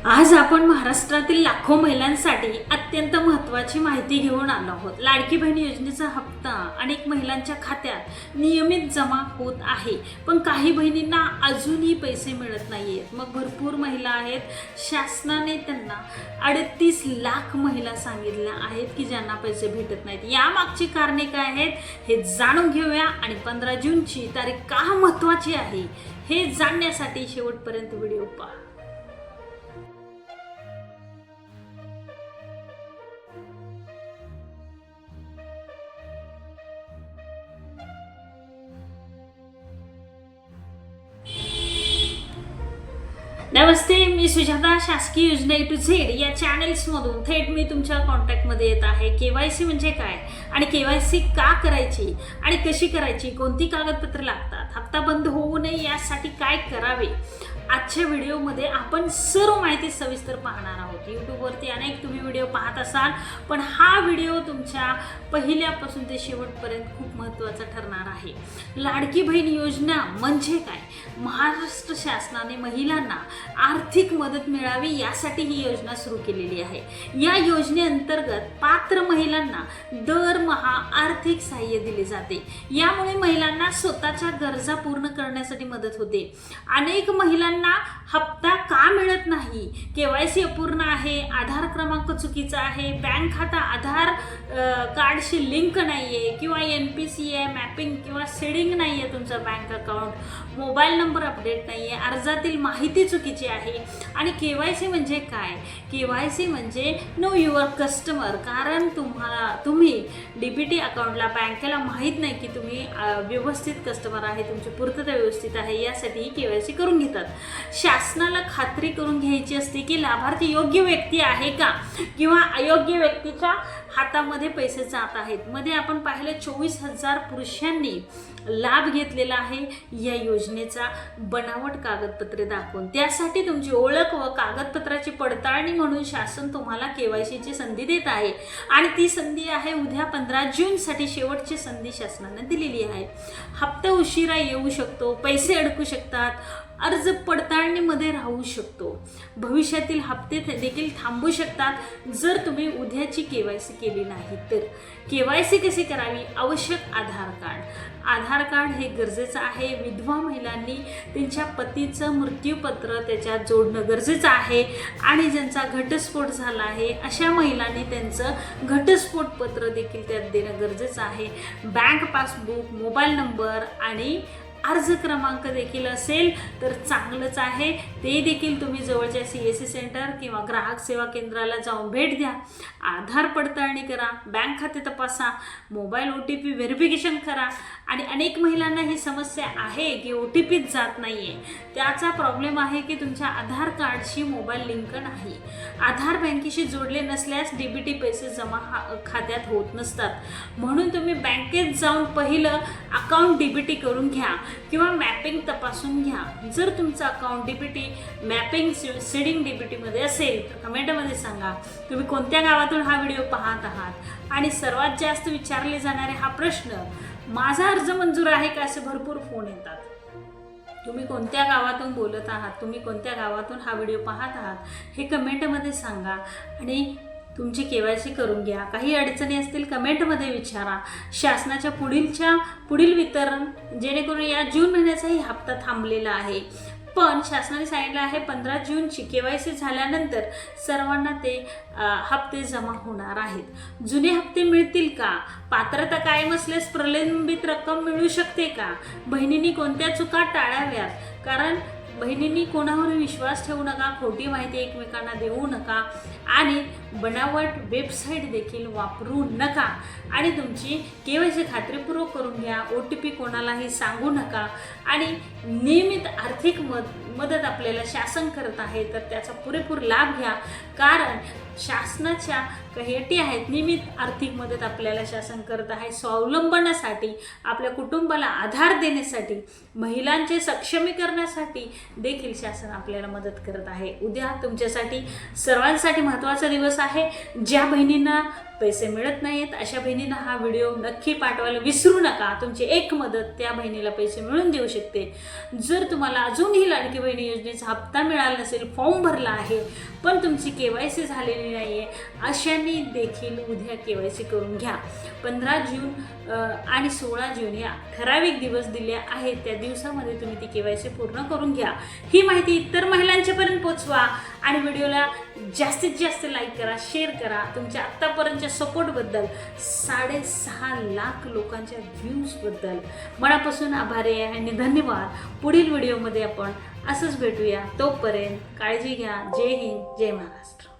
आज आपण महाराष्ट्रातील लाखो महिलांसाठी अत्यंत महत्त्वाची माहिती घेऊन आलो आहोत। लाडकी बहीण योजनेचा हप्ता अनेक महिलांच्या खात्यात नियमित जमा होत आहे, पण काही बहिणींना अजूनही पैसे मिळत नाहीयेत। मग भरपूर महिला आहेत, शासनाने त्यांना 38 लाख महिला सांगितल्या आहेत की ज्यांना पैसे भेटत नाहीत। यामागची कारणे काय आहेत हे जाणून घेऊया आणि 15 जूनची तारीख का महत्त्वाची आहे हे जाणण्यासाठी शेवटपर्यंत व्हिडिओ पहा। नमस्ते, मी सुजाता। शासकीय योजना A to Z या चॅनल्समधून थेट मी तुमच्या कॉन्टॅक्टमध्ये येत आहे। KYC म्हणजे काय आणि KYC का करायची आणि कशी करायची, कोणती कागदपत्रे लागतात, हप्ता बंद होऊ नये यासाठी काय करावे, आजच्या व्हिडिओमध्ये आपण सर्व माहिती सविस्तर पाहणार आहोत। यूट्यूबवरती अनेक तुम्ही व्हिडिओ पाहत असाल, पण हा व्हिडिओ तुमच्या पहिल्यापासून ते शेवटपर्यंत खूप महत्त्वाचा ठरणार आहे। लाडकी बहीण योजना म्हणजे काय? महाराष्ट्र शासनाने महिलांना आर्थिक मदत मिळावी यासाठी ही योजना सुरू केलेली आहे। या योजनेअंतर्गत पात्र महिलांना दरमहा आर्थिक सहाय्य दिले जाते। यामुळे महिलांना स्वतःच्या गरजा पूर्ण करण्यासाठी मदत होते। अनेक महिलांना हप्ता का मिळत नाही? KYC अपूर्ण आहे, आधार क्रमांक चुकीचा आहे, बँक खाता आधार कार्डशी लिंक नाहीये किंवा NPCI मॅपिंग किंवा सीडिंग नाहीये तुमचा bank account, mobile number update नाहीये, अर्जातील माहिती चुकीची आहे। आणि KYC म्हणजे काय? KYC म्हणजे नो युअर कस्टमर। कारण तुम्ही DBT अकाउंटला बँकेला माहीत नाही की तुम्ही व्यवस्थित कस्टमर आहे, तुमची पूर्तता व्यवस्थित आहे, यासाठी KYC करून घेतात। शासनाला खात्री करून घ्यायची असते की लाभार्थी योग्य व्यक्ती आहे का किंवा अयोग्य व्यक्तीच्या हातामध्ये पैसे जात आहेत। मध्ये आपण पाहिलं 24,000 पुरुषांनी लाभ घेतलेला आहे या योजनेचा बनावट कागदपत्रे दाखवून। त्यासाठी तुमची ओळख व कागदपत्राची पडताळणी म्हणून शासन तुम्हाला KYCची संधी देत आहे आणि ती संधी आहे उद्या 15 जूनसाठी शेवटची संधी शासनाने दिलेली आहे। हप्ता उशिरा येऊ शकतो, पैसे अडकू शकतात, अर्ज पडताळणीमध्ये राहू शकतो, भविष्यातील हप्ते देखील थांबू शकतात जर तुम्ही उद्याची KYC केली नाही तर। KYC कशी करावी? आवश्यक आधार कार्ड। आधार कार्ड हे गरजेचं आहे। विधवा महिलांनी त्यांच्या पतीचं मृत्यूपत्र त्याच्यात जोडणं गरजेचं आहे आणि ज्यांचा घटस्फोट झाला आहे अशा महिलांनी त्यांचं घटस्फोट पत्र देखील त्यात देणं गरजेचं आहे। बँक पासबुक, मोबाईल नंबर आणि अर्ज क्रमांक देखील असेल तर चांगलंच आहे, ते देखील तुम्ही जवळच्या CSC सेंटर किंवा ग्राहक सेवा केंद्राला जाऊन भेट द्या, आधार पडताळणी करा, बँक खाते तपासा, मोबाईल OTP व्हेरिफिकेशन करा। आणि अनेक महिलांना ही समस्या आहे की OTPच जात नाहीये, त्याचा प्रॉब्लेम आहे की तुमच्या आधार कार्डशी मोबाईल लिंक नाही, आधार बँकेशी जोडले नसल्यास DBT पैसे जमा खात्यात होत नसतात। म्हणून तुम्ही बँकेत जाऊन पहिलं अकाउंट DBT करून घ्या किंवा मॅपिंग तपासून घ्या। जर तुमचं account DBT mapping seeding DBT मध्ये असेल तर कमेंटमध्ये सांगा तुम्ही कोणत्या गावातून हा व्हिडिओ पाहत आहात। आणि सर्वात जास्त विचारले जाणारे हा प्रश्न, माझा अर्ज मंजूर आहे का, असे भरपूर फोन येतात। तुम्ही कोणत्या गावातून बोलत आहात, तुम्ही कोणत्या गावातून हा व्हिडिओ पाहत आहात हे कमेंटमध्ये सांगा आणि तुमची KYC करून घ्या। काही अडचणी असतील कमेंटमध्ये विचारा। शासनाच्या पुढील वितरण जेणेकरून या जून महिन्याचाही हप्ता थांबलेला आहे, पण शासनाने सांगितलं आहे 15 जूनची KYC झाल्यानंतर सर्वांना ते हप्ते जमा होणार आहेत। जुने हप्ते मिळतील का? पात्रता कायम असल्यास प्रलंबित रक्कम मिळू शकते का? बहिणींनी कोणत्या चुका टाळाव्यात? कारण बहिणींनी कोणावर विश्वास ठेवू नका, खोटी माहिती एकमेकांना देऊ नका आणि बनावट वेबसाईट देखील वापरू नका आणि तुमची KYC खात्रीपूर्वक करून घ्या। OTP कोणालाही सांगू नका आणि नियमित आर्थिक मदत आपल्याला शासन करत आहे तर त्याचा पुरेपूर लाभ घ्या। कारण शासनाच्या काही अटी आहेत, नियमित आर्थिक मदत आपल्याला शासन करत आहे स्वावलंबनासाठी, आपल्या कुटुंबाला आधार देण्यासाठी, महिलांचे सक्षमीकरणासाठी देखील शासन आपल्याला मदत करत आहे। उद्या तुमच्यासाठी सर्वांसाठी महत्त्वाचा दिवस आहे। ज्या बहिणींना पैसे मिळत नाहीत अशा बहिणींना हा व्हिडिओ नक्की पाठवायला विसरू नका. तुमची एक मदत त्या बहिणीला पैसे मिळून देऊ शकते. जर तुम्हाला अजूनही लाडकी बहिणी योजनेचा हप्ता मिळाला नसेल, फॉर्म भरला आहे पण तुमची KYC झालेली नाही आहे, अशांनी देखील उद्या KYC करून घ्या. 15 जून आणि 16 जून या ठराविक दिवस दिले आहेत, त्या दिवसामध्ये तुम्ही ती KYC पूर्ण करून घ्या. ही माहिती इतर महिलांच्यापर्यंत पोचवा आणि व्हिडिओला जास्तीत जास्त लाईक करा, शेअर करा. तुमच्या आत्तापर्यंतच्या सपोर्टबद्दल, 6.5 लाख लोकांच्या व्ह्यूजबद्दल मनापासून आभारी आहे आणि धन्यवाद. पुढील व्हिडिओमध्ये आपण असंच भेटूया. तोपर्यंत काळजी घ्या. जय हिंद, जय महाराष्ट्र.